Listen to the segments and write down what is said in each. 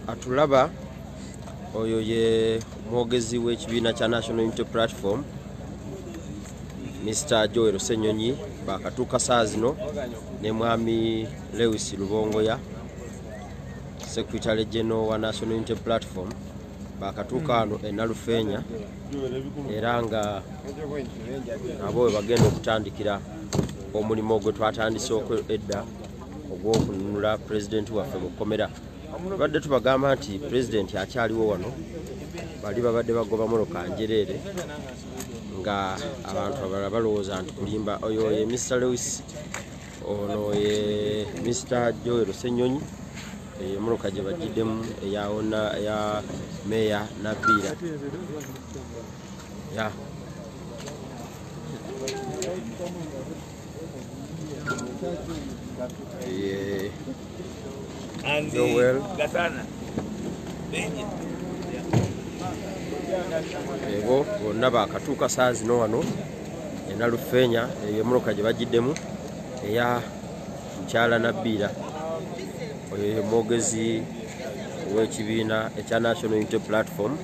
Atulaba oyo ye mwogezi w'ekibiina kya National Unity Platform Mr. Joel Senyonyi bakatuuka saa zino ne mwami Lewis Lubongoya Secretary General wa National Unity Platform bakatuuka wano e Nalufeenya era nga nabo bagenda okutandikira omulimu gwe twatandise edda ogw'okununula President waffe mu kkomera. Badde tubagamba nti President akyaliwo wano bali babadde bagoba moloka njereere nga abantu abalala balowooza nti kulimba. Oyo ye Mr. Lewis, ono ye Mr. Joel Senyonyi, moloka gye bagiddemu eya Meya Nabiira. Yeah. Yeah. And Joel. Gatana. Ebo bonna bakatuuka saa zino wano e Nalufeenya eyo moloka gye bagiddemu eya Mukyala Nabiira. Oyo ye mwogezi w'ekibiina ekya National Unity Platform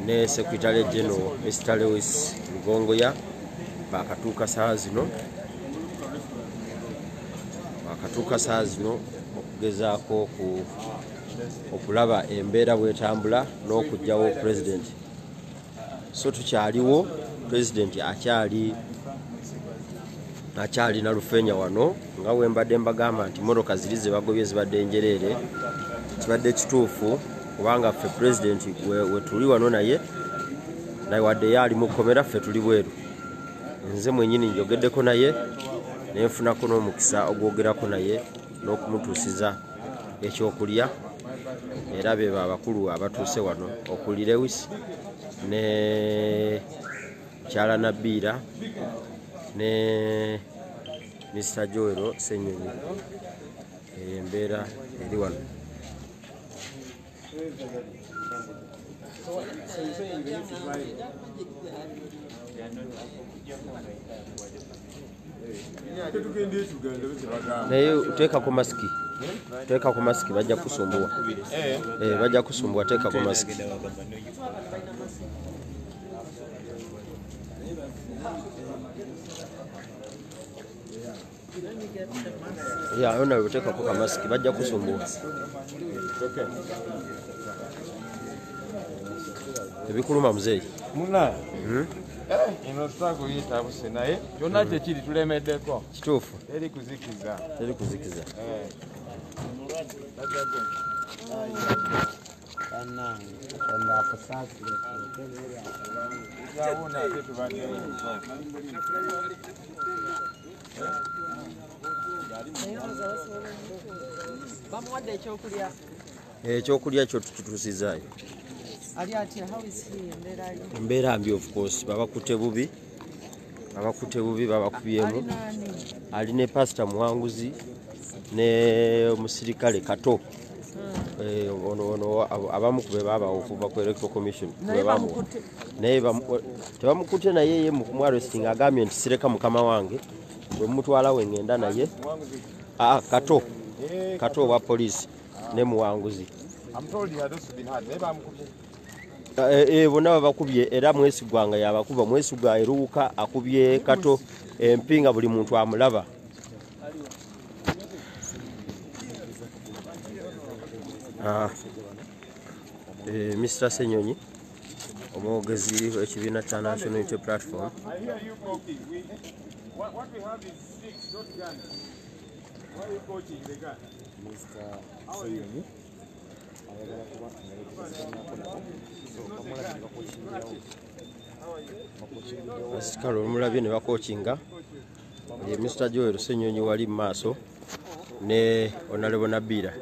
ne Secretary General Mr. Lewis Lubongoya bakatuuka saa zino okugezaako okulaba embeera bwetambula n'okugyawo President. So tukyaliwo, President akyali Nalufeenya wano nga we mbadde mbagamba nti mmotoka ziri ze bagobye zibadde njereere. Kibadde kituufu kubanga ffe President we tuli wano naye wadde ye ali mu kkomera, ffe tuli bweru. Nze mwennyini njogeddeko naye ne nfunako n'omukisa ogwogerako naye n'okumutuusiza ekyokulya. Era be abakulu abatuuse wano okuli Lewis ne Mukyala Nabiira ne Mr. Joel Senyonyi. Embeera eri wano. Naye teekako masiki bajja kusumbuwa. Bajja kusumbuwa, teekako masiki. Ya ona uteekako ka masiki bajja kusumbuwa. Ebikuluma muzeeyi. Muna. Ino sako yitabuse naye kyonna kyekiri tulemeddeko. Kituufu. Eri kuzikiza. Bamuwadde ekyokulya. Ekyokulya kyo tututusizaayo. Embeera mbi, of course. Babakutte bubi babakubyemu. Ali ne Pastor Muwanguzi ne omusirikale Kato. Ono abamu kube babawo okuva ku Electoral Commission. Naye tebamukutte naye ye mu kumwarrestinga agambye nti sireka mukama wange bwe mutwala we ngenda naye. Kato owa poliisi ne Muwanguzi. Bonna babakubye era Mwesigwanga yabakuba. Mwesigwa eruuka akubye Kato empinga buli muntu amulaba. Mr. Senyonyi omwogezi w'ekibiina kya National Unity Platform. Asikalo omulabye ne bakookinga ye Mr. Joel Senyonyi wali mu maaso ne Honorable Nabiira.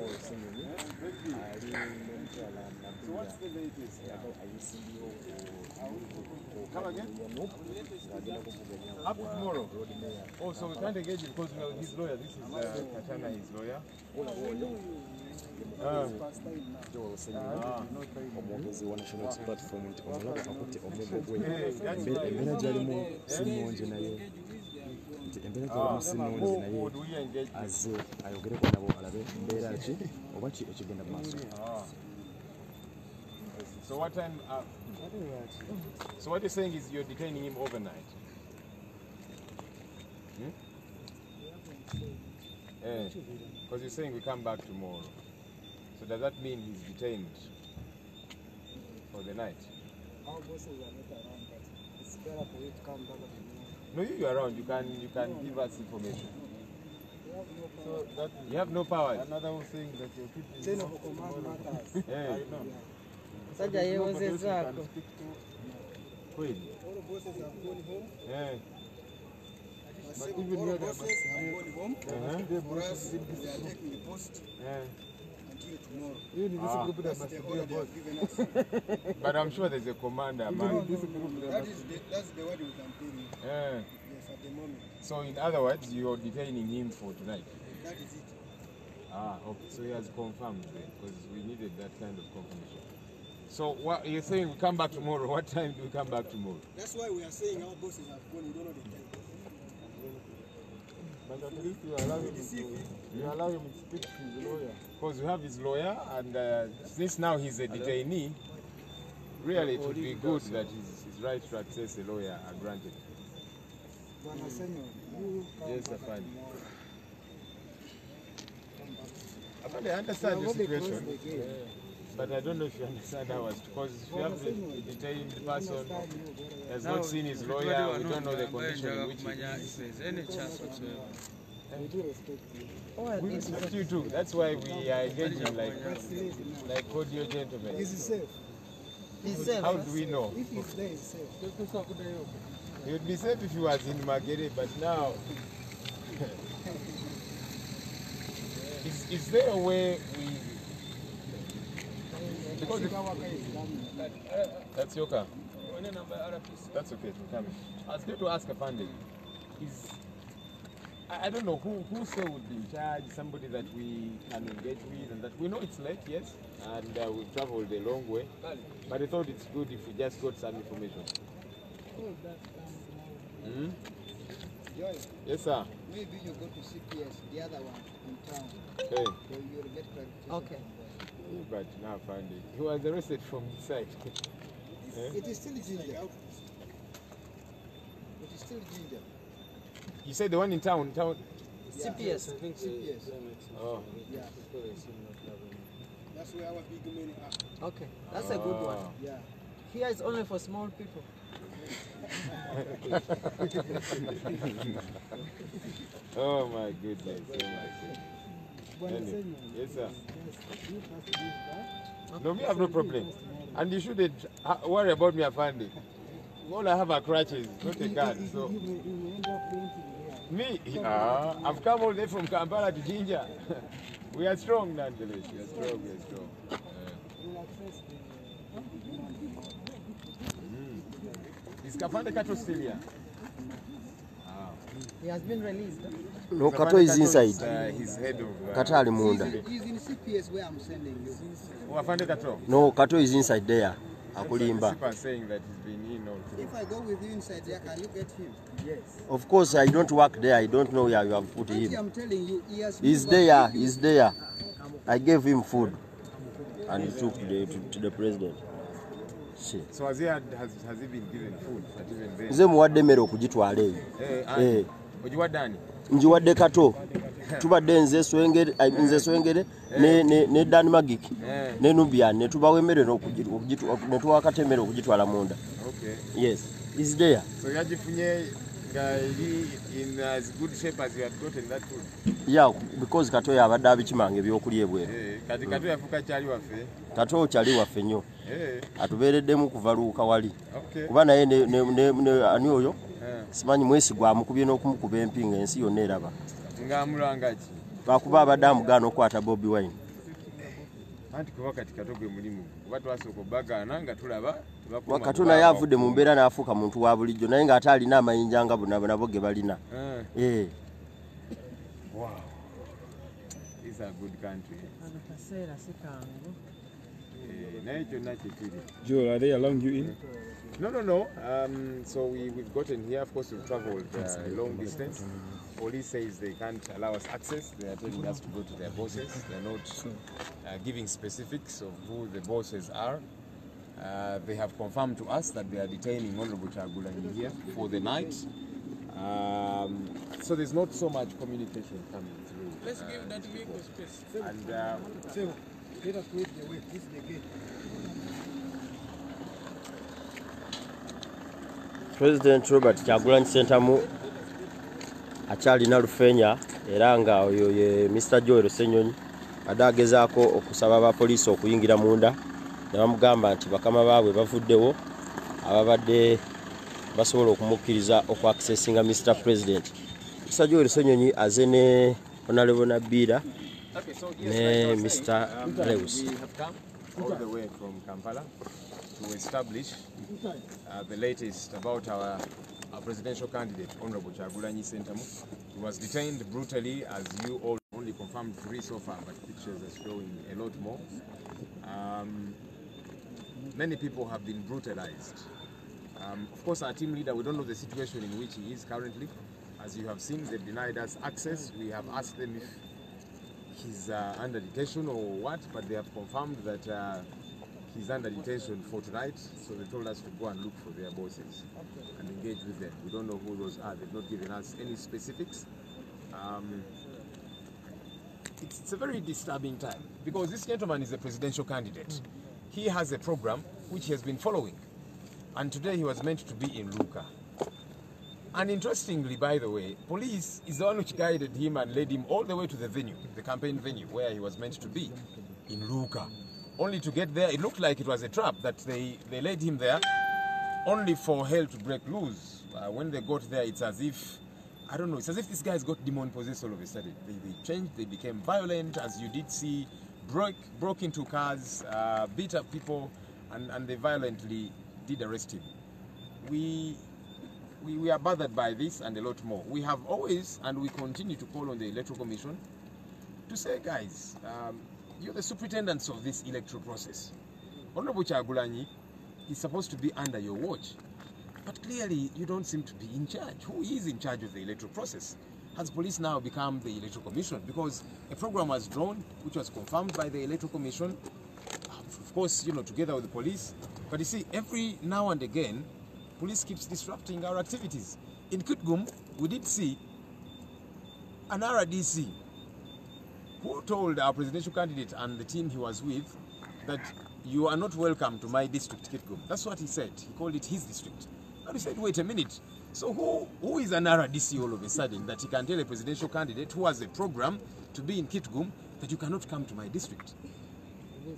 Up tomorrow. Oh, so we can't engage because his lawyer. This is Katana, his lawyer. Omwogezi wa National Unity Platform nti omulaba akutte omuggo gwe. Embeera gyalimu si nnungi naye nti embeera gyalimu si nnungi naye azze ayogereko nabo alabe embeera ki oba ekigenda mu maaso. So what time? So what you're saying is you're detaining him overnight? Because you're saying we come back tomorrow. So does that mean he's detained for the night? Our bosses are not around, but it's better for you to come back tomorrow. No, you're around. You can give us information. So that You have no powers. another thing that your people chain of command matters. Yeah. Sajja yeewozezaako. Kweli. All the bosses have gone home. Yeah. But even here, the bosses have gone home. For us, we are taking the post until tomorrow. Even in this group, that's the order they have given us. But I'm sure there's a commander, man. That's the word we can tell you. Yeah. Yes, at the moment. So in other words, you're detaining him for tonight. That is it. Okay. So he has confirmed then, because we needed that kind of confirmation. So what you're saying? We come back tomorrow. What time do we come back tomorrow? That's why we are saying our bosses have gone. We don't know the time. But at least you allow him to speak to his lawyer. Because we have his lawyer, and since now he's a detainee, really it would be good that his right to access a lawyer are granted. Yes, Afani. Afani, I understand the situation, but I don't know if you understand ours, because if you have the detained person, has not seen his lawyer, we don't know the condition in which he is. Any chance whatsoever. We do respect you. We respect you too. That's why we are engaging like cordial gentlemen. Is he safe? He's safe. How do we know? If he's there, he's safe. He would be safe if he was in Magere, but now is there a way we? Because that's your car. That's okay. Come. I was going to ask a funding. I don't know who say would be in charge, somebody that we can engage with, and that we know it's late, yes, and we've traveled a long way, but I thought it's good if we just got some information. Yes, sir. Maybe you go to CPS, the other one in town. Okay. So you'll get clarification. Okay. But now find it. He was arrested from inside. It is still ginger. It is still ginger. You said the one in town. CPS. I think CPS. Oh. Yeah. That's where our big men are. Okay, that's a good one. Yeah. Here is only for small people. Oh my goodness. Oh my goodness. Anyway. Yes, sir. No, me have no problem. And you shouldn't worry about me, Afandi. All I have are crutches, not a gun. So me, I've come all the way from Kampala to Jinja. We are strong nonetheless. We are strong. We are strong. Is Kafande Kato still here? He has been released. No, Kato is inside. His head of. Katali munda. He's in CPS where I'm sending you. Afande Kato. No, Kato is inside there. Akulimba. People are saying that he's been in all through. If I go with you inside there, can you get him? Yes. Of course, I don't work there. I don't know where you have put him. I'm telling you, he has. He's there. He's there. I gave him food, and he took to the president. So has he been given food? Nze muwadde emmere okugitwala eyo. Ogiwadde ani? Ngiwadde Kato. Tubadde nze Swengere ne Dan Magic ne Nubian ne tubawa emmere ne tuwa Kato emmere okugitwala munda. Okay. Yes, he's there. So yagifunye in as good shape as you had gotten that food? Yeah, because Kato yabadde abikimanga ebyokulya ebweru. Kati Kato yafuuka kyali waffe? Kato kyali waffe nnyo. Atubeereddemu kuva luuka wali. Kuba naye ani oyo simanyi mwesigwa amukubye n'okumukuba empinga ensi yonna eraba. Ng'amulanga ki? Lwakuba abadde amugaana okukwata BobiWine. Anti kuba kati Kato gwe mulimu kuba twasooka obbagaana nga tulaba. Kato naye avudde mu mbeera n'afuuka muntu wa bulijjo naye ng'ate alina amayinja nga nabo ge balina. Wow. It's a good country. Joel, are they allowing you in? No. So we've gotten here. Of course, we've traveled a long distance. police says they can't allow us access. They are telling us to go to their bosses. They're not giving specifics of who the bosses are. They have confirmed to us that they are detaining Honorable Kyagulanyi here for the night. So there's not so much communication coming through. Let's give that vehicle space. And So, let us wait the way. This is the gate. President Robert Kyagulanyi Ssentamu akyalina lufeenya era nga oyo ye Mr. Joel Ssenyonyi adde agezaako okusaba abapoliisi okuyingira munda ne bamugamba nti bakama baabwe bavuddewo ababadde basobola okumukkiriza okwaccessinga Mr. President. Mr. Joel Ssenyonyi aze ne Honorable Nabiira ne Mr. Lewis. we have come all the way from Kampala to establish the latest about our presidential candidate, Honorable Kyagulanyi Ssentamu. He was detained brutally, as you all only confirmed 3 so far, but pictures are showing a lot more. Many people have been brutalized. Of course, our team leader, we don't know the situation in which he is currently. As you have seen, they've denied us access. We have asked them if he's under detention or what, but they have confirmed that he's under detention for tonight. So they told us to go and look for their bosses and engage with them. We don't know who those are. They've not given us any specifics. It's a very disturbing time because this gentleman is a presidential candidate. He has a program which he has been following. And today he was meant to be in Luka. And interestingly, by the way, police is the one which guided him and led him all the way to the venue, the campaign venue, where he was meant to be, in Luka. Only to get there, it looked like it was a trap, that they led him there, only for hell to break loose. When they got there, it's as if, I don't know, it's as if these guys got demon-possessed all of a sudden. They changed, they became violent, as you did see, broke into cars, beat up people, and they violently did arrest him. We are bothered by this and a lot more. We have always, and we continue to call on the Electoral Commission to say, guys, you're the superintendents of this electoral process. Honorable Kyagulanyi is supposed to be under your watch, but clearly you don't seem to be in charge. Who is in charge of the electoral process? Has police now become the Electoral Commission? Because a program was drawn, which was confirmed by the Electoral Commission, of course, you know, together with the police. But you see, every now and again, police keeps disrupting our activities. In Kitgum, we did see an RDC who told our presidential candidate and the team he was with that you are not welcome to my district, Kitgum. That's what he said. He called it his district. And we said, wait a minute. So who is an RDC all of a sudden that he can tell a presidential candidate who has a program to be in Kitgum that you cannot come to my district?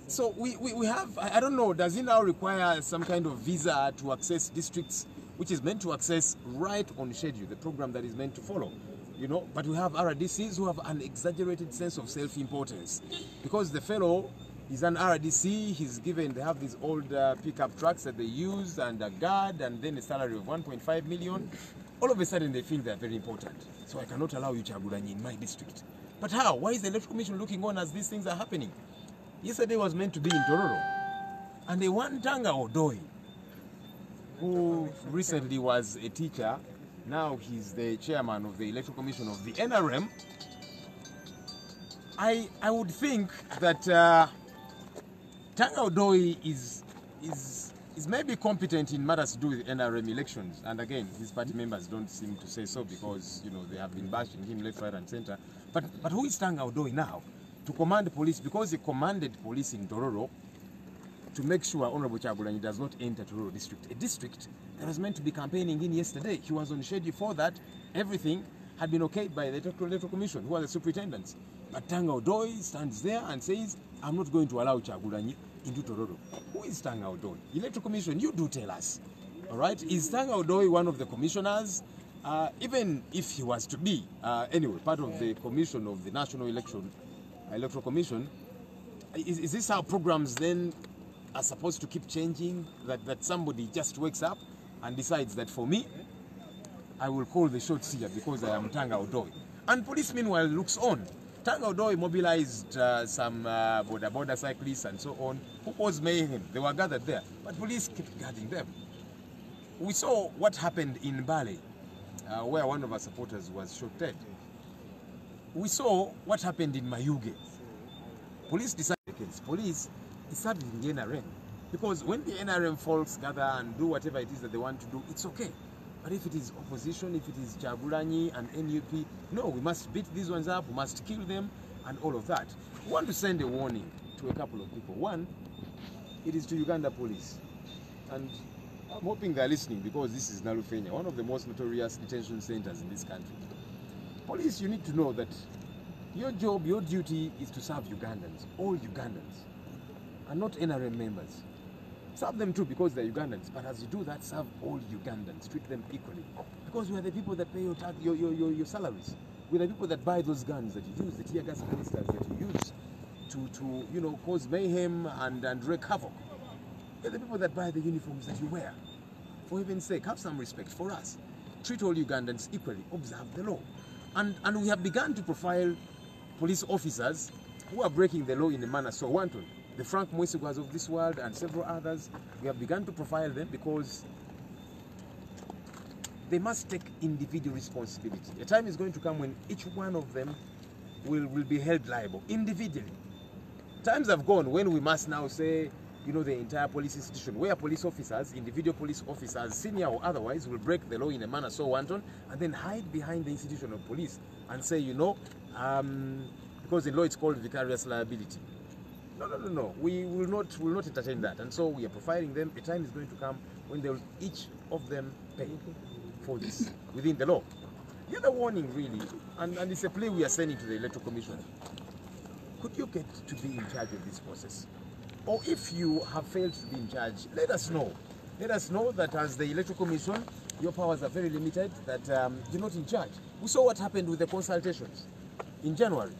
So we have, I don't know, does it now require some kind of visa to access districts, which is meant to access right on schedule, the program that is meant to follow, you know? But we have RDCs who have an exaggerated sense of self-importance. Because the fellow is an RDC, he's given, they have these old pickup trucks that they use and a guard and then a salary of 1.5 million. All of a sudden they feel they're very important. So I cannot allow you Kyagulanyi in my district. But how? Why is the Electoral Commission looking on as these things are happening? Yesterday was meant to be in Tororo, and the one Tanga Odoi, who recently was a teacher, now he's the chairman of the Electoral Commission of the NRM. I would think that Tanga Odoi is maybe competent in matters to do with NRM elections, and again, his party members don't seem to say so because, you know, they have been bashing him left, right, and center. But who is Tanga Odoi now? To command police, because he commanded police in Tororo to make sure Honorable Kyagulanyi does not enter Tororo district, a district that was meant to be campaigning in yesterday. He was on schedule for that. Everything had been okayed by the Electoral Commission, who are the superintendents. But Tanga Odoi stands there and says, I'm not going to allow Kyagulanyi into Tororo. Who is Tanga Odoi? Electoral Commission, you do tell us. All right? Is Tanga Odoi one of the commissioners? Even if he was to be, anyway, part of the commission of the National Electoral Commission, is this how programs then are supposed to keep changing? That somebody just wakes up and decides that for me, I will call the shots here because I am Tanga Odoi. And police meanwhile looks on. Tanga Odoi mobilized some border cyclists and so on who caused mayhem. They were gathered there, but police kept guarding them. We saw what happened in Bale where one of our supporters was shot dead. We saw what happened in Mayuge. Police decided against police is serving the NRM. Because when the NRM folks gather and do whatever it is that they want to do, it's okay. But if it is opposition, if it is Chagulanyi and NUP, no, we must beat these ones up, we must kill them, and all of that. We want to send a warning to a couple of people. One, it is to Uganda police. And I'm hoping they're listening because this is Nalufenya, one of the most notorious detention centers in this country. Police, you need to know that your job, your duty is to serve Ugandans, all Ugandans, and not NRM members. Serve them too because they're Ugandans, but as you do that, serve all Ugandans, treat them equally. Because we are the people that pay your salaries. We're the people that buy those guns that you use, the tear gas canisters that you use to cause mayhem and wreak havoc. We're the people that buy the uniforms that you wear. For heaven's sake, have some respect for us. Treat all Ugandans equally, observe the law. And we have begun to profile police officers who are breaking the law in a manner so wanton. The Frank Mwesigwas of this world and several others, we have begun to profile them because they must take individual responsibility. A time is going to come when each one of them will be held liable individually. Times have gone when we must now say, the entire police institution, where police officers, individual police officers, senior or otherwise, will break the law in a manner so wanton and then hide behind the institution of police and say, because in law it's called vicarious liability. No. We will not entertain that. And so we are profiling them. A time is going to come when they will each of them pay for this within the law. The other warning really, and it's a plea we are sending to the Electoral Commission. Could you get to be in charge of this process? Or if you have failed to be in charge, let us know. Let us know that as the Electoral Commission, your powers are very limited, that you're not in charge. We saw what happened with the consultations in January.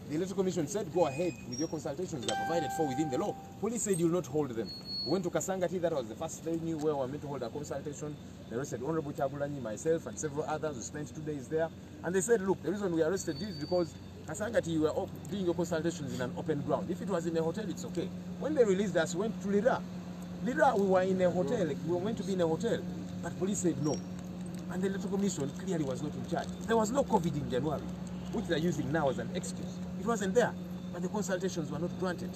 The Electoral Commission said, go ahead with your consultations that are provided for within the law. Police said, you'll not hold them. We went to Kasangati, that was the first venue where we were meant to hold a consultation. They arrested Honorable Chagulanyi, myself, and several others. We spent 2 days there. And they said, look, the reason we arrested you is because Kasangati, you were doing your consultations in an open ground. If it was in a hotel, it's okay. When they released us, we went to Lira. Lira, we were in a hotel. We were meant to be in a hotel. But police said no. And the Electoral Commission clearly was not in charge. There was no COVID in January, which they're using now as an excuse. It wasn't there, but the consultations were not granted.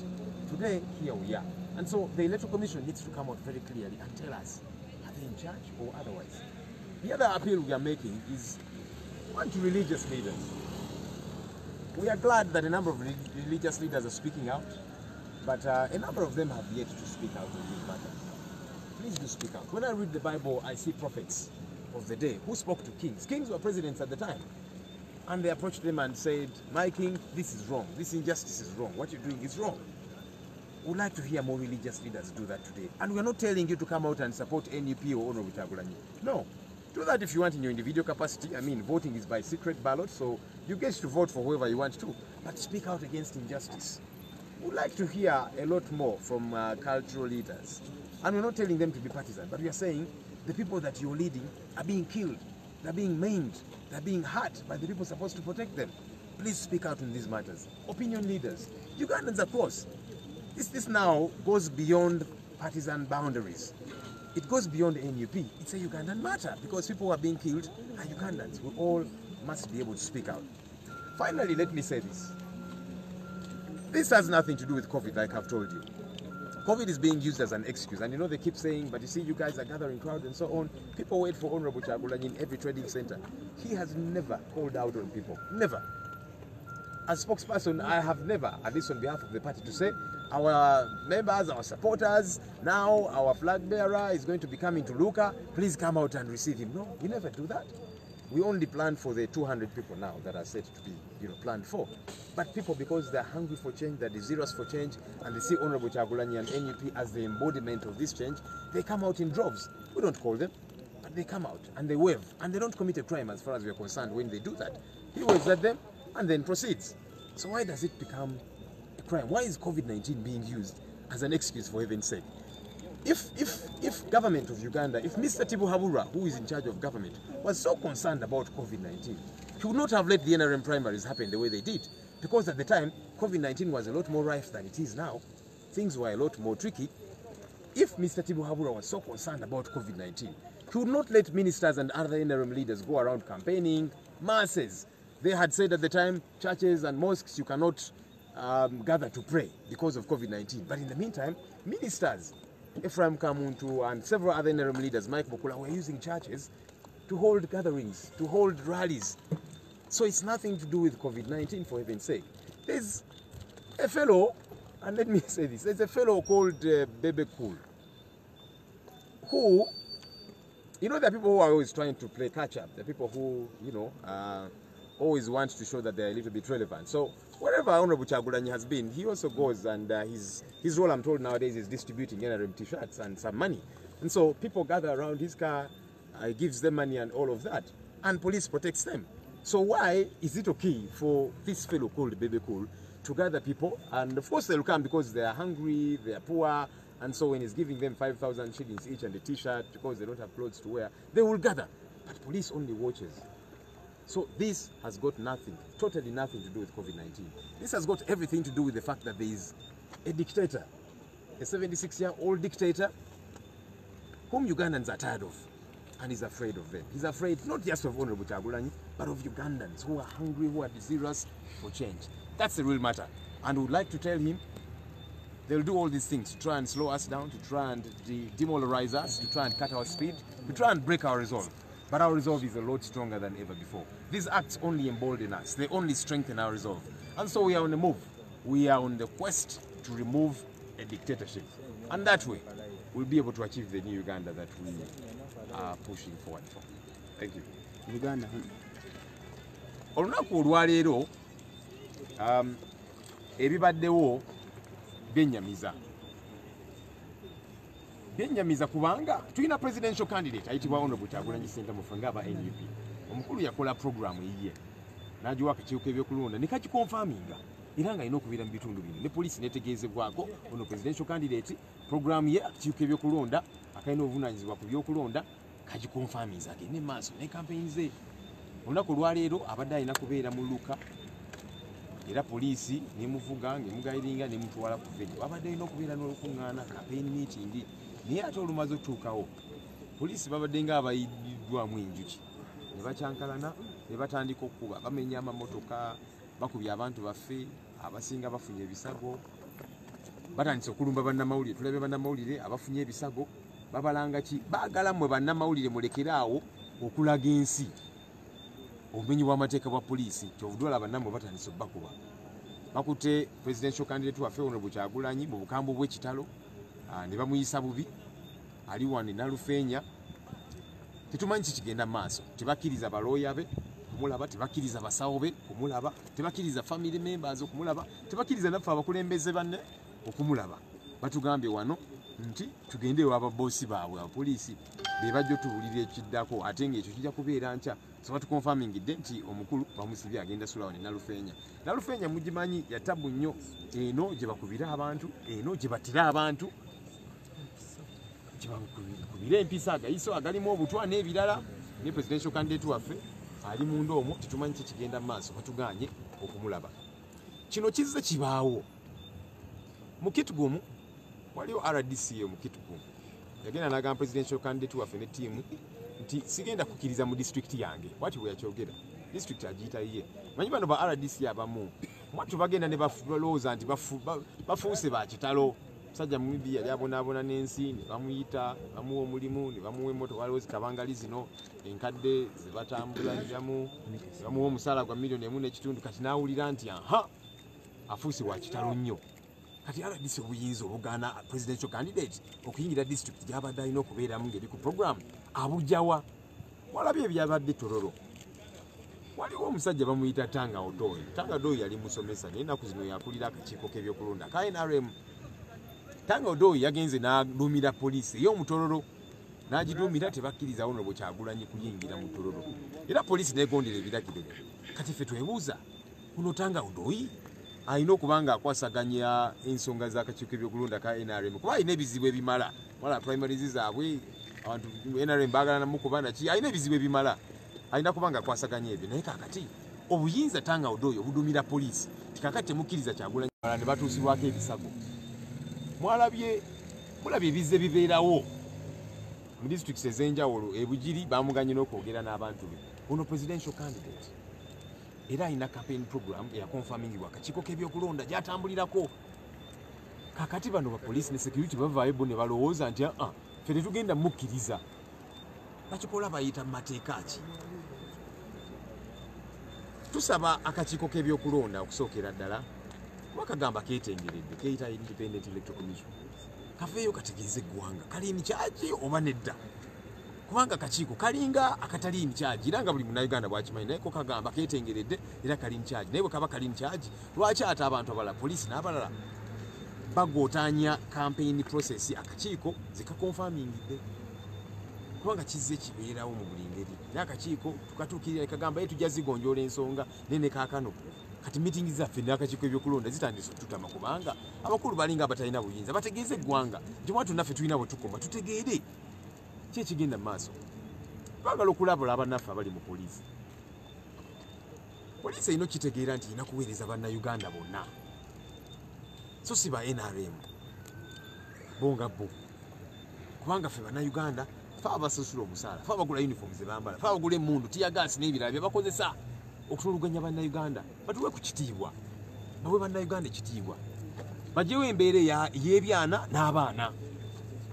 Today, here we are. And so the Electoral Commission needs to come out very clearly and tell us, are they in charge or otherwise? The other appeal we are making is one to religious leaders. We are glad that a number of religious leaders are speaking out, but a number of them have yet to speak out on this matter. Please do speak out. When I read the Bible, I see prophets of the day who spoke to kings. Kings were presidents at the time. And they approached them and said, my king, this is wrong. This injustice is wrong. What you're doing is wrong. We'd like to hear more religious leaders do that today. And we're not telling you to come out and support NUP or Honorable Chagulanyi. No. Do that if you want in your individual capacity. Voting is by secret ballot, so you get to vote for whoever you want to. But speak out against injustice. We'd like to hear a lot more from cultural leaders. And we're not telling them to be partisan, but we are saying the people that you're leading are being killed. They're being maimed. They're being hurt by the people supposed to protect them. Please speak out on these matters. Opinion leaders, Ugandans, of course. This now goes beyond partisan boundaries. It goes beyond NUP. It's a Ugandan matter because people who are being killed are Ugandans. We all must be able to speak out. Finally, let me say this. This has nothing to do with COVID, like I've told you. COVID is being used as an excuse, and they keep saying, but you see, you guys are gathering crowds and so on. People wait for Honorable Chagulanyi in every trading center. He has never called out on people. Never. As spokesperson, I have never, at least on behalf of the party, to say, our members, our supporters, now our flag bearer is going to be coming to Luka. Please come out and receive him. No, we never do that. We only plan for the 200 people now that are set to be planned for. But people, because they're hungry for change, they're desirous for change, and they see Honorable Chagulanyi and NUP as the embodiment of this change, they come out in droves. We don't call them, but they come out and they wave. And they don't commit a crime as far as we're concerned when they do that. He waves at them and then proceeds. So why does it become a crime? Why is COVID-19 being used as an excuse, for heaven's sake? If government of Uganda, if Mr. Tibuhaburwa, who is in charge of government, was so concerned about COVID-19, he would not have let the NRM primaries happen the way they did. Because at the time, COVID-19 was a lot more rife than it is now. Things were a lot more tricky. If Mr. Tibuhaburwa was so concerned about COVID-19, he He would not let ministers and other interim leaders go around campaigning masses. They had said at the time, churches and mosques, you cannot gather to pray because of COVID-19. But in the meantime, ministers, Ephraim Kamuntu and several other interim leaders, Mike Bokula, were using churches to hold gatherings, to hold rallies. So it's nothing to do with COVID-19, for heaven's sake. There's a fellow, and let me say this, there's a fellow called Bebe Cool, who, you know, there are people who are always trying to play catch-up. There are people who, you know, always want to show that they're a little bit relevant. So wherever Honorable Kyagulanyi has been, he also goes, and his role, I'm told nowadays, is distributing NRM t-shirts and some money. And so people gather around his car, gives them money and all of that, and police protects them. So why is it okay for this fellow called Bebe Cool to gather people? And of course they'll come because they are hungry, they are poor, and so when he's giving them 5,000 shillings each and a t-shirt because they don't have clothes to wear, they will gather. But police only watches. So this has got nothing, totally nothing to do with COVID-19. This has got everything to do with the fact that there is a dictator, a 76-year-old dictator whom Ugandans are tired of, and he's afraid of them. He's afraid not just of Honorable Kyagulanyi, but of Ugandans who are hungry, who are desirous for change. That's the real matter. And would like to tell him they'll do all these things to try and slow us down, to try and demoralize us, to try and cut our speed, to try and break our resolve. But our resolve is a lot stronger than ever before. These acts only embolden us. They only strengthen our resolve. And so we are on the move. We are on the quest to remove a dictatorship. And that way, we'll be able to achieve the new Uganda that we are pushing forward for. Thank you. Uganda. Olunaku olwaleero ebibaddewo byennyamiza. Byennyamiza kubanga tulina presidential candidate ayitibwa Honorable Kyagulanyi Ssentamufe ng'aba NUP. Omukulu yakola programu yiye n'agiwa akakiiko k'ebyokulonda ne kakikonfaminga era ng'alina okubeera mu bitundu bino ne poliisi netegeezebwako ono presidential candidate programu ye akakiiko k'ebyokulonda akalina obuvunaanyizibwa ku byokulonda kagikonfaminza agende maaso ne campaign ze. Olunaku olwaleero abadde alina kubeera mu Luka era poliisi nemuvuga ngemugayiringa nemutwala ku venue. Babadde alina okubeera n'olukuŋŋaana campaign meeting naye ate olumaze okutuukawo poliisi babadde nga abayiddwamu enjuki ne bakyankalana ne batandika okuba bamenya amamotoka bakubya abantu baffe abasinga bafunye ebisago batandise okulumba bannamawulire. Tulabye bannamawulire abafunye ebisago babalanga ki baagala mmwe bannamawulire mulekeraawo okulaga ensi obumenyi bw'amateeka bwa poliisi kyovudwala bannammwe batandise obbakuba. Bakutte presidential candidate waffe Honorable Kyagulanyi mu bukambwe bw'ekitalo ne bamuyisa bubi ali wano Nalufeenya. Tetumanyi kikigenda mu maaso. Tebakkiriza balooya be kumulaba, tebakkiriza basawo be kumulaba, tebakkiriza family members okumulaba, tebakkiriza naffe abakulembeze banne okumulaba. Batugambye wano nti tugende ewa bossi baabwe abapoliisi be bajja otuwulira ekiddako ate ng'ekyo kijja kubeera nkya. So batukonfamingidde nti omukulu bamusibye agenda sula wano Nalufeenya. Nalufeenya mugimanyi yatabu nnyo eno gye bakubira abantu, eno gye batira abantu, gye bakubira empisa agayiso agalimu obutwa n'ebirala. Ne presidential candidate waffe ali munda omwo tetumanyi kikigenda mu maaso batuganye okumulaba. Kino kizze kibaawo mu Kitugumu. Waliwo RDC mu Kitugumu yagenda n'agamba presidential candidate waffe ne tiimu nti sigenda kukkiriza mu district yange. Bwati bwe yakyogera district agiyita ye. Manyi bano ba RDC abamu mwatu bagenda ne balowooza nti bafuuse ba kitalo. Musajja mubi yali abonaabona n'ensi ne bamuyita bamuwa omulimu ne bamuwa emmotoka. Waliwo zikabangali zino enkadde ze batambuliramu ne bamuwa omusaala gwa $1.5 kati n'awulira nti aha afuuse wa kitalo nnyo. Kati RDC obuyinza obugaana presidential candidate okuyingira district gy'abadde alina okubeeramu ng'eri ku program abujjawa. Walabye ebyabadde Tororo. Waliwo omusajja bamuyita Tanga Odoyi. Tanga Odoyi yali musomesa naye ennaku zino yakulira akakiiko k'ebyokulonda ka NRM. Tanga Odoyi yagenze n'alumira poliisi ey'omutororo n'agidumira tebakkiriza Honorable Kyagulanyi kuyingira mu Tororo. Era poliisi negondera ebiragiro. Kati ffe twebuuza kuno Tanga Odoyi alina okuba ng'akwasaganya ensonga z'akakiiko k'ebyokulonda ka NRM kuba alina ebizibu ebimala. Wala primaries zaabwe abantu NRM baagala namukuba naki alina ebizibu ebimala. Alina kuba ng'akwasaganya ebyo. Naye kakati obuyinza Tanga Odoyi obudumira poliisi tikakati temukkiriza Kyagulanyi ne batuusibwako ebisago. Mulabye ebizze bibeerawo mu districts ez'enjawulo ebugiri bamuganye n'okwogera n'abantu be ono presidential candidate era alina campaign program eyakonfamingibwa akakiiko k'ebyokulonda gyatambulirako. Kakati bano bapoliisi ne security bavaayo bo ne balowooza nti ffe tetugenda mukkiriza. Bakikola bayita mu mateeka ki? Tusaba akakiiko k'ebyokulonda okusookera ddala bakagamba keetengeredde keyita Independent Electoral Commission kaveeyo kategeeze eggwanga kali in charge oba nedda, kubanga akakiiko kalinga akatali in charge era nga buli munnayuganda bwakimanyi naye ko kagamba keetengeredde era kali in charge. Naye bwe kaba kali in charge lwaki ate abantu abalala poliisi n'abalala bagootaanya campaign process akakiiko zikakonfamingidde, kubanga kizze kibeerawo mu buli ngeri. Naye akakiiko tukatuukirira ne kagamba ye tujja zigonjoola ensonga nene kaakano kati meeting zaffe n'akakiiko ebyokulonda zitandise okututama kubanga abakulu balinga abatalina buyinza bategeeze eggwanga nti mwatu naffe tulina bwe tukoma tutegeere ki ekigenda mu maaso. Twagala okulabula abannaffe abali mu poliisi. Poliisi erina okitegeera nti erina kuweereza bannayuganda bonna, so si ba NRM bo nga bo, kubanga ffe bannayuganda fe abasasula omusaala, fe abagula uniform ze bambala, fe abagula emmundu tiyagaasi n'ebirala bye bakozesa okutuluganya bannayuganda. Batuwe ku kitiibwa, bawe bannayuganda ekitiibwa, bajewo embeera y'ebyana n'abaana.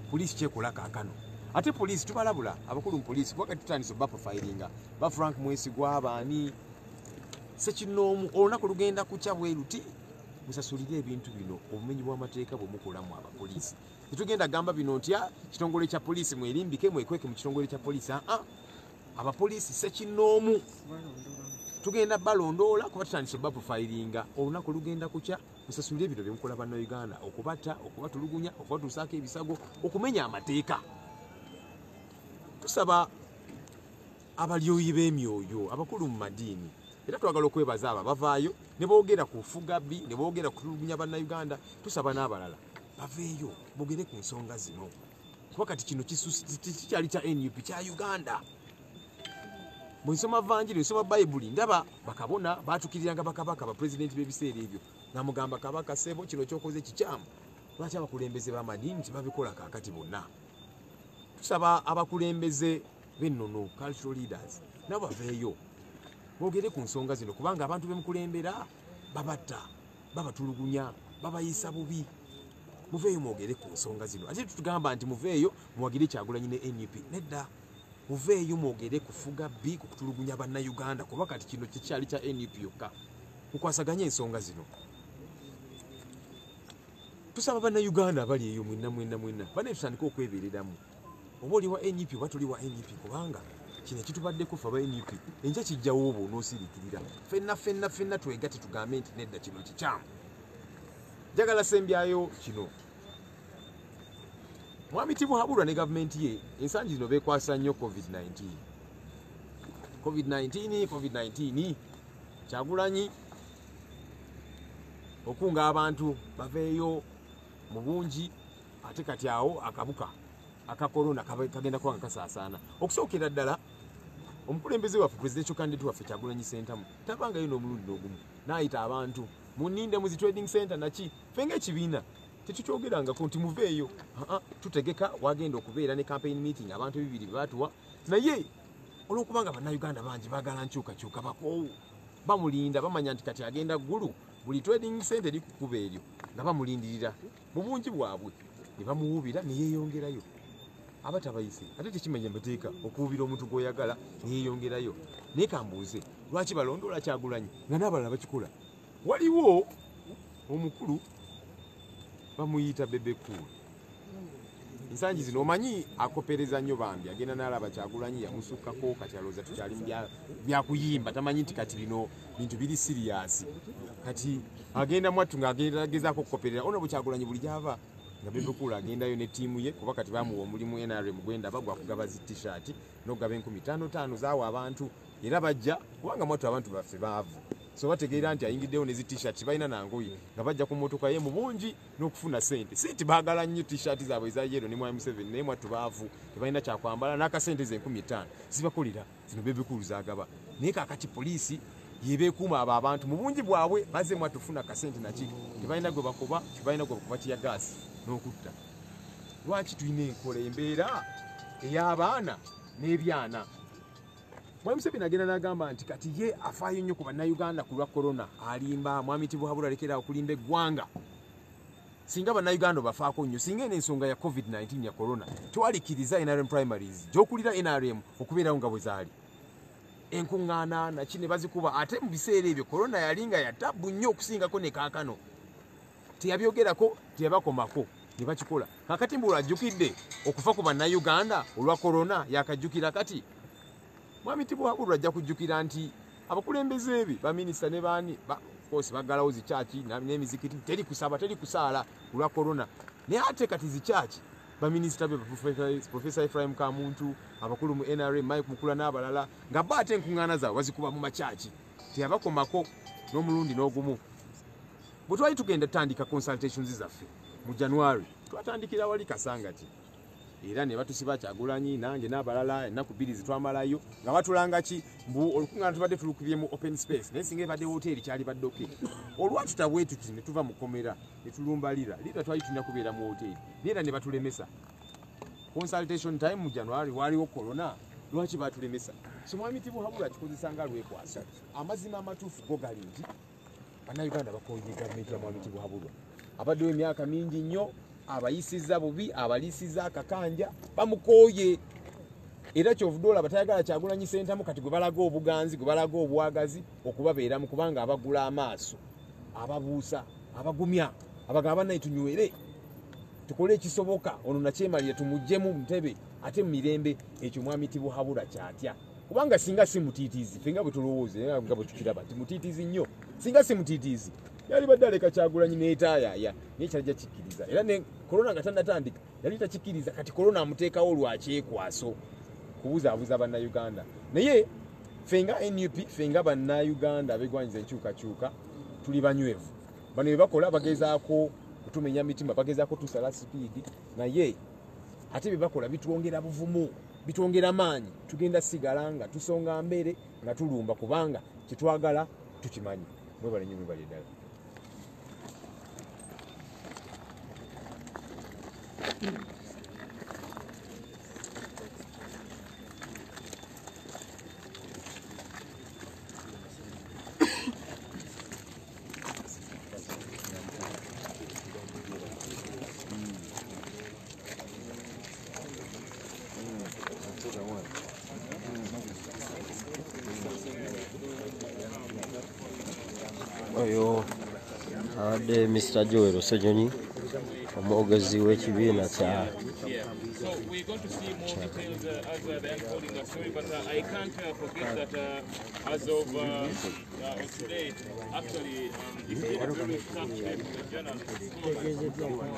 Poliisi kyekola kaakano. Ate poliisi tubalabula abakulu mu poliisi kubanga tutandise baprofilinga ba Frank Mwesigwa baani sekinoomu olunaku lugenda kukya bweruti musasulire ebintu bino obumenyi bw'amateeka bwe mukolamu abapoliisi. Tetugenda gamba bino nti kitongole kya poliisi mwerimbike mwekweke mu kitongole kya poliisi. Abapoliisi sekinoomu tugenda balondoola kuba tutandise baprofilinga olunaku lugenda kukya musasulire ebintu bye mukola bannayuganda, okubatta, okubatulugunya, okubatuusaako ebisago, okumenya amateeka. Tusaba abalyoyi b'emyoyo abakulu mu madiini era twagala okwebaza abo bavaayo ne boogera ku fugabbi ne boogera ku tulungunya bannayuganda. Tusaba n'abalala baveeyo boogere ku nsonga zino kuba kati kino kikyali kya NUP kya Uganda. Bwe nsoma vanjiri nsoma bayibuli ndaba bakabona baatukiriranga bakabaka bapulezidenti b'ebiseera ebyo namugamba kabaka sebo kino kyokoze kikyamu. Lwaki abakulembeze b'amadiini tebabikola kaakati bonna? Tusaba abakulembeze b'ennono cultural leaders nabo baveeyo boogere ku nsonga zino kubanga abantu bemukulembera babatta, babatulugunya, babayisa bubi. Muveeyo mwogere ku nsonga zino. Ate tutugamba nti muveeyo muwagire Kyagulanyi ne NUP. Nedda, muveeyo mwogere kufuga bbi ku kutulugunya bannayuganda kuba kati kino kikyali kya NUP yokka. Mukwasaganye ensonga zino. Tusaba bannayuganda abali eyo mwenna bane tutandika okwebeereramu. Oba oli wa NUP oba tuli wa NUP kubanga kino kitubadde kufa ba NUP enja kijjawo obo n'osirikirira. Ffenna twegatte tugambe nti nedda kino kikyamu. Njagala sembyayo kino. Mwami Tibuhaburwa ne gavumenti ye ensangi zino beekwasa nnyo COVID-19 Kyagulanyi okunga abantu baveeyo mu bungi ate kati awo akabuka aka corona kagenda kuba kasaasaana. Okusookera ddala omukulembeze waffe presidential candidate waffe Kyagulanyi Ssentamu tabangayo n'omulundi n'ogumu n'ayita abantu muninde mu zi trading center naki fenga ekibiina tetukyogerangako nti muveeyo. Tutegeka wagenda okubeera ne campaign meeting abantu 2 batuwa naye olwokubanga bannayuganda bangi baagala nkyukakyuka bakoowu bamulinda bamanya nti kati agenda ggulu buli trading center eri kukuba eryo nga bamulindirira mu bungi bwabwe ne bamuwuubira ne yeeyongerayo. Abatabayise ate tekimanya mateeka okuwuubira omuntu gw'oyagala ne yeeyongerayo. Naye kambuuze lwaki balondoola Kyagulanyi nga n'abalala bakikola? Waliwo omukulu bamuyita bebekulu. Ensangi zino omanyi akopereza nnyo bambi agenda n'alaba Kyagulanyi yamusukkako kati alowooza tukyali mu byakuyimba tamanyi nti kati bino bintu biri siriyasi. Kati agenda mwattu ng'agenda agezaako okukoperera ono bwe Kyagulanyi buli gy'ava nga bebekulu agendayo ne ttiimu ye kuba kati bamuwa omulimu NRM gwenda bagwa kugaba zi t-shirt n'okugaba 15,000 zaawa abantu era bajja kubanga mwattu abantu baffe baavu. So bategeera nti ayingiddewo ne zi t-shirt balina nangoye nga bajja ku mmotoka ye mu bungi n'okufuna ssente. Sente baagala nnyo t-shirt zaabwe eza yero ne mwami Museveni naye mwattu baavu tebalina kyakwambala n'akasente ze 15,000 zibakolera zino bebekulu zaagaba. Naye kaakati poliisi yebeekuuma abo abantu mu bungi bwabwe baze mwattu funa akasente naki tebalina gwe bakuba tebalina gwe bakuba tiya gaasi n'okutta. Lwaki tulina enkola embeera ey'abaana n'ebyana. Mwami Museveni agenda n'agamba nti kati ye afaayo nnyo ku bannayuganda ku lwa korona, alimba Mwami Tibuhaburwa alekera okulimba eggwanga. Singa bannayuganda bafaako nnyo, singa eno ensonga ya COVID-19 ya korona twalikiriza NRM primaries gy'okulira NRM okubeerawo nga bwe zaali. Enkuŋŋaana naki ne bazikuba, ate mu biseera ebyo korona yalinga ya tabbu nnyo okusingako ne kaakano. Teyabyogerako, teyabakomako, ne bakikola. Kakati mbu ajjukidde okufa ku bannayuganda olwa korona yakajjukira kati. Mwami Tibuhaburwa ajja kujjukira nti abakulembeze ebi baminisita ne baani kosi baggalawo zikyaki n'emizikiti teri kusaba teri kusaala olwa korona. Naye ate kati zikyaki baminisita be Professor Ephraim Kamuntu, abakulu mu NRM Mike Mukula n'abalala nga bo ate enkuŋŋaana zaabwe bazikuba mu makyaki. Teyabakomako n'omulundi n'ogumu. Bwe twali tugenda tutandika consultations zaffe mu January twatandikira wali Kasangati. Era ne batusiba Kyagulanyi nange n'abalala ennaku bbiri zitwamalayo nga batulanga ki mbu olukuŋŋaana tubadde tulukubye mu open space naye singa ebadde woteeri kyali baddoke. Olwatuta bwe tuti ne tuva mu komera ne tulumbalira lira twali tulina kubeera mu woteeri era ne batulemesa. Consultation time mu January waliwo korona, lwaki batulemesa? So Mwami Tibuhaburwa akikozesa nga lwekwasa. Amazima amatuufu go gali nti bannayuganda bakooye gavumenti ya Mwami Tibuhaburwa. Abaddewo emyaka mingi nnyo, abayisiza bubi, abalisiza akakanja bamukooye. Era kyovuddoola batayagala Kyagulanyi Ssentamu kati gwe balaga obuganzi, gwe balaga obwagazi okubabeeramu kubanga abagula amaaso, ababuusa, abagumya, abagamba naye tunywere, tukole ekisoboka, ono nakyemalire tumuggyemu mu ntebe ate mu mirembe. Ekyo Mwami Tibuhaburwa kyatya. Kubanga singa si mutiitiizi, fenga bwe tulowooza nga bwe tukiraba ti mutiitiizi nnyo, singa si mutiitiizi yali badde aleka Kyagulanyi n'etaayaya naye kyajja kikkiriza. Era ne korona nga tannatandika yali takikkiriza, kati korona amuteekawo lwakyekwaso kubuzaabuza bannayuganda. Naye fenga NUP, fenga bannayuganda abegwanyiza enkyukakyuka tuli banywevu. Bano bye bakola bagezaako kutumenya mitima, bagezaako tusala sipiidi, naye ate bye bakola bitwongera buvumu, bitwongera maanyi. Tugenda sigala nga tusonga mbere nga tulumba kubanga kitwagala tukimanyi. Mwebale nnyo, mwebale ddala. Oyo abadde Mr. Joel Ssenyonyi, omwogezi w'ekibiina kya So we're going to see more details as they're unfolding the story, but I can't forget that as of today, actually, it's been a very tough day for the journalists.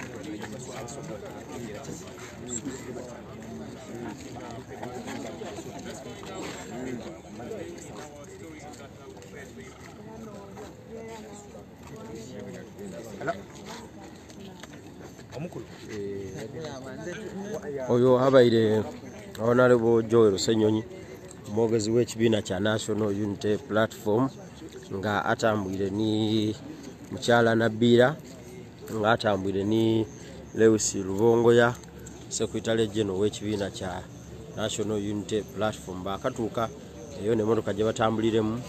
oyo abaire Honorable Joel Ssenyonyi, omwogezi w'ekibiina kya National Unity Platform, nga atambwire ni mukyala Nabiira, nga atambwire ni Lewis Lubongoya, Secretary General w'ekibiina kya National Unity Platform. Bakatuuka eyo n'emmotoka gye batambuliremu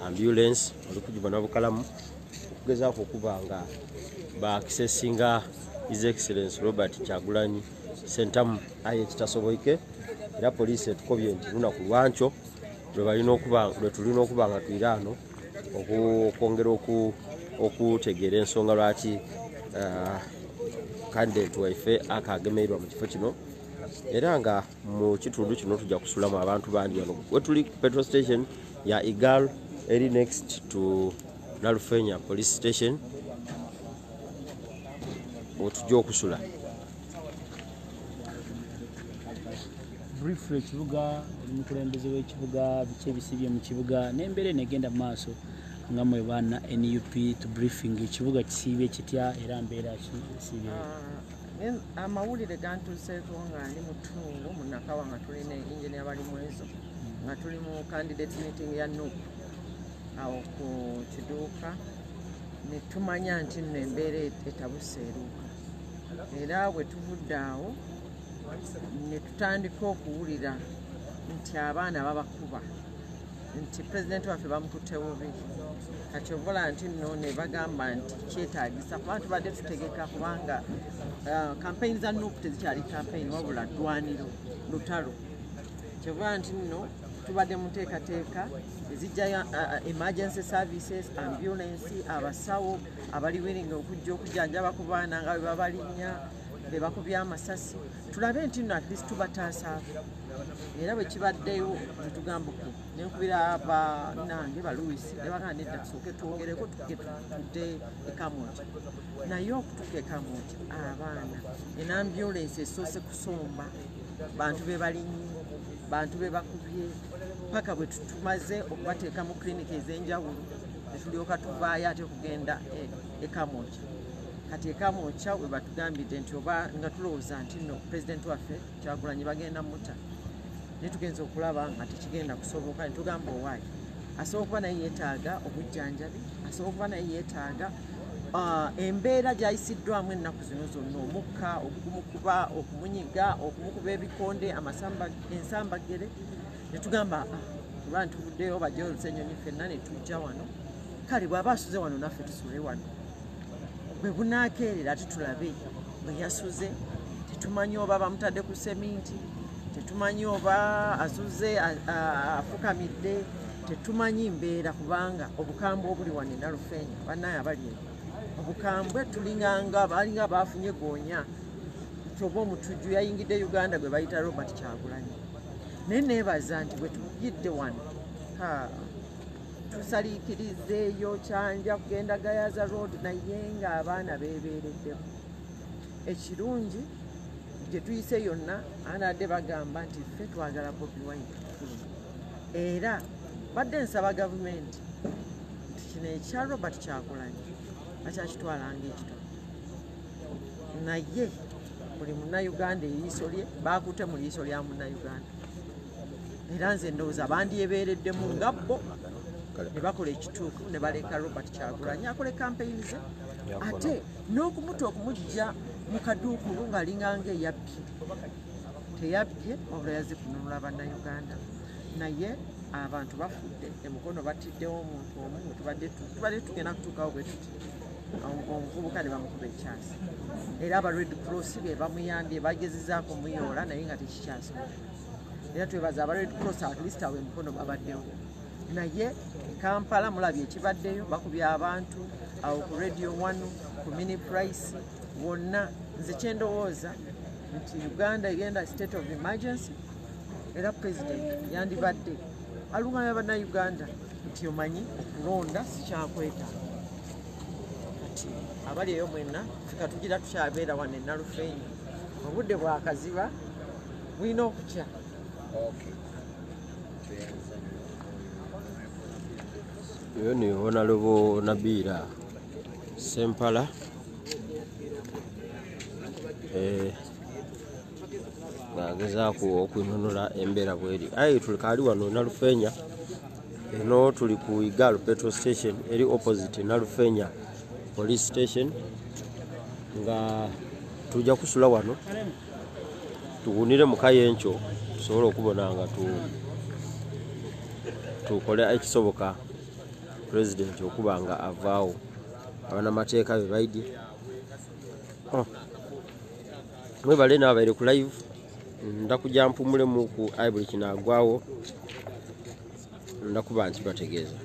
ambulance olikugiba na bukalamu okugezaako okuba nga baakisesinga His Excellency Robert Kyagulanyi Ssentamu aye ekitasoboike. Era poliisi etukobye nti lunaku lwankyo lwe tulina okuba nga twiraano okwongera okutegeera ensonga lwaki candidate waife akagemeerwa mu kifo kino. Era nga mu kitundu kino tujja kusulamu abantu bandi wano wetuli petrol station ya Igal eri next to Nalufenya police station otujja okusula. Briefly ekibuga omukulembeze w'ekibuga biki ebisibye mu kibuga n'embeera negenda mu maaso nga mwe baana NUP to briefing ekibuga kisiibye kitya era mbeera kisiibye. Amawulire gantuuseeko nga ndi mu ttundu mu Nakawa nga tulina engineer bali mu ezo nga tuli mu candidate meeting ya NUP awo ku kiduuka ne tumanya nti nno embeera etabuseeruuka. Era bwe tuvudde awo ne tutandika okuwulira nti abaana babakuba nti pulezidenti waffe bamukutte bubi kati obola nti nno ne bagamba nti kyetaagisa kuba tubadde tutegeka kubanga kampeyini za nuupu tezikyali kampeyini wabula ddwaniro lutalo kyobola nti nno tubadde mu nteekateeka ezijjayo emergency services ambulance abasawo abali wiringa okujja okujjanjaba ku baana nga bwe babalinnya be bakubya amasasi tulabe nti nno at least tubataasaako era bwe kibaddeyo netugamba ku nenkubira banange baluisi ne bagamba nedda tusooke twongereko tudde ekamwoki naye okutuuka ekamwoki abaana enambulance esoose kusomba bantu be balinnye bantu be bakubye paka bwe tumaze okubateeka mu klinika ez'enjawulo netulyoka tuvaayo ate okugenda ekamwoki kati ekamwoca we batugambidde nti oba nga tulowooza nti nno pulezidenti waffe Kyagulanyi bagenda mutta naye tugenza okulaba nga tekigenda kusoboka netugamba owaayi asobola okuba naye yeetaaga obujjanjabi asobola okuba naye yeetaaga embeera gy'ayisiddwamu ennaku zino zonna omukka okumukuba okumunyiga okumukuba ebikonde ensambagere netugamba kuba ntuvuddeyo bajja olusenyonyi ffenna ne tujja wano kale bw'aba asuze wano naffe tusule wano bwe bunaakeerera tetulabe bwe yasuze tetumanyi oba bamutadde ku seminti tetumanyi oba asuze afukamidde tetumanyi mbeera kubanga obukambwe obuli wano e Nalufeenya bannaye abali obukambwe tulinganga balinga baafunye goonya kyoba omutujju yayingidde Uganda gwe bayita Robert Kyagulanyi naye neebaza nti bwe tugidde wano tusaliikirizeeyo kyanja kugenda Gayaza road naye ng'abaana beebeereddemu ekirungi gye tuyise yonna anadde bagamba nti ffe twagala BobiWine era badde nsaba gavumenti nti kino ekya Robert Kyagulanyi bakyakitwalanga ekitono naye buli munnayuganda eriiso lye baakute mu liiso lya munnayuganda era nze ndowooza bandyebeereddemu nga bo ne bakola ekituufu ne baleka Robert Kyagulanyi akole kampeyini ze ate n'okumuta okumujja mu kaduukulu ng'alinganga eyabbye teyabbye wabula yazikununula bannayuganda naye abantu bafudde emukono batiddewo omuntu omu tubadde tugenda kutuukawo bwe tuti omuvubuka ne bamukuba ekyasi era aba Red Cross be bamuyambye bagezezaako muyoola naye nga tekikyasobola era twebaza aba Red Cross at least awo emukono babaddewo naye Kampala mulabye ekibaddeyo bakubya abantu awo ku Radio 1 ku Mini Price wonna nze kyendowooza nti Uganda egenda state of emergency era president yandibadde alunganya bannayuganda nti omanyi okulonda sikyakwetaaga kati abali eyo mwenna fika tugira tukyabeera wano e Nalufeenya obudde bwakaziba bulina okukya Yo ni Honorable Nabira Sempala ngagezaako okwinunula embeera bweri aye tulikali wano Nalufeenya eno tuli ku Igalo petrol station eri opposite Nalufeenya police station nga tujja kusula wano tuwunire mu kayencho tusobole okubona nga tukole ekisoboka president okuba nga avaawo abanamateeka be baidye mwebale n'abaire ku live ndakujja mpumulemu ku buli kinaagwawo ndakuba nti bategeeza